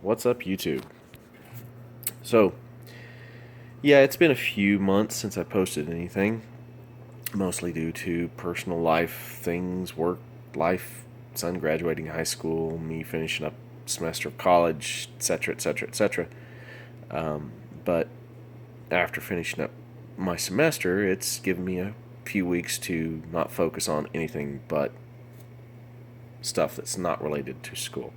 What's up, YouTube? So, yeah, it's been a few months since I posted anything, mostly due to personal life things, work life, son graduating high school, me finishing up semester of college, etc., etc., etc. But after finishing up my semester, it's given me a few weeks to not focus on anything but stuff that's not related to school.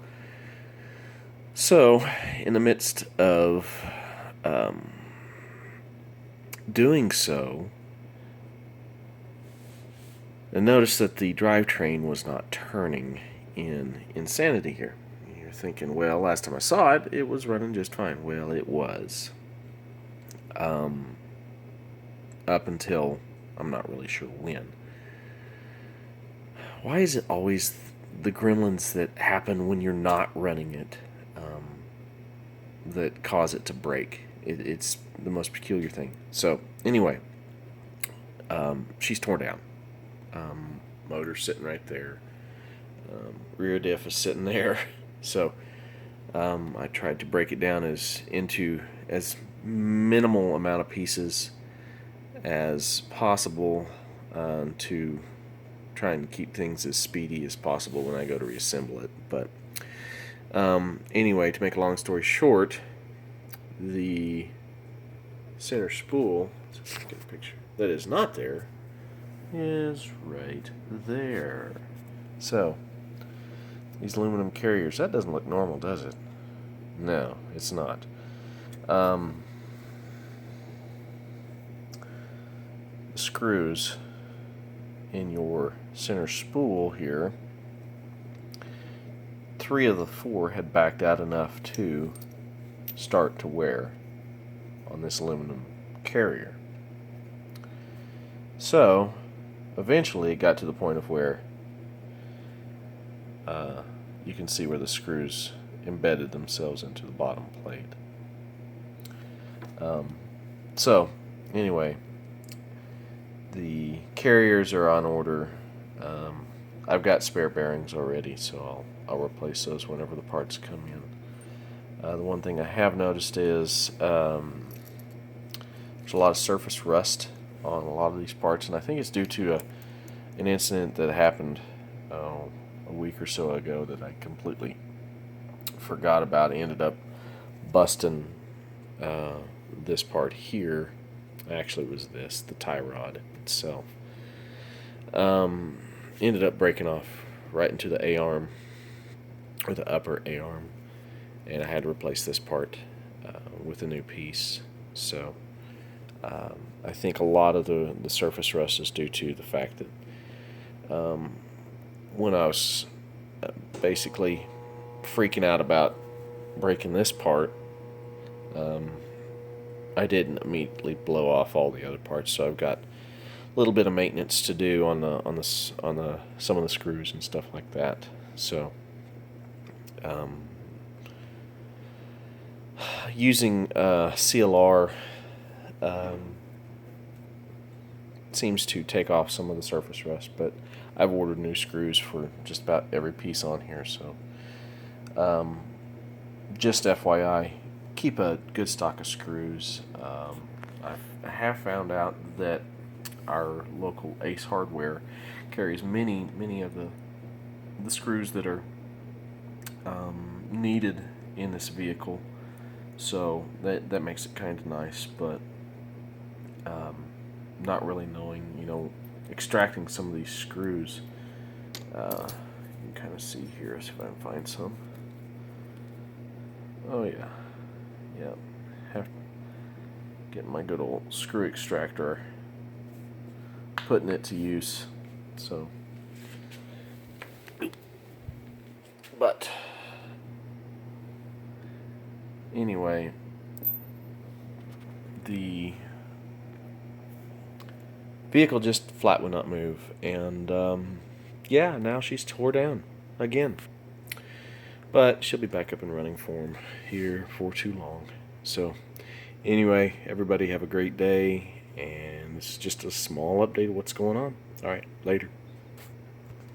So, in the midst of doing so, I noticed that the drivetrain was not turning in Insanity here. You're thinking, well, last time I saw it, it was running just fine. Well, it was. Up until I'm not really sure when. Why is it always the gremlins that happen when you're not running it that cause it to break? It's the most peculiar thing. So, anyway, she's torn down. Motor's sitting right there. Rear diff is sitting there. So I tried to break it down into as minimal amount of pieces as possible to try and keep things as speedy as possible when I go to reassemble it. But anyway, to make a long story short, the center spool, let's get a picture, that is not there, is right there. So, these aluminum carriers, that doesn't look normal, does it? No, it's not. The screws in your center spool here, 3 of the 4 had backed out enough to start to wear on this aluminum carrier. So, eventually it got to the point of where you can see where the screws embedded themselves into the bottom plate. So, anyway, the carriers are on order. I've got spare bearings already, so I'll replace those whenever the parts come in. The one thing I have noticed is there's a lot of surface rust on a lot of these parts, and I think it's due to an incident that happened a week or so ago that I completely forgot about. I ended up busting this part here. Actually, it was the tie rod itself. Ended up breaking off right into the A-arm, or the upper A-arm, and I had to replace this part with a new piece. So I think a lot of the surface rust is due to the fact that when I was basically freaking out about breaking this part, I didn't immediately blow off all the other parts. So I've got a little bit of maintenance to do on some of the screws and stuff like that. So using CLR seems to take off some of the surface rust, but I've ordered new screws for just about every piece on here. So just FYI, keep a good stock of screws. I have found out that our local Ace Hardware carries many of the screws that are needed in this vehicle, so that makes it kind of nice. But not really knowing, extracting some of these screws. You can kind of see here, see if I can find some. Oh yeah, have to get my good old screw extractor, putting it to use. So, but anyway, the vehicle just flat would not move, and yeah, now she's tore down again. But she'll be back up and running for him here for too long. So anyway, everybody have a great day, and this is just a small update of what's going on. All right, later.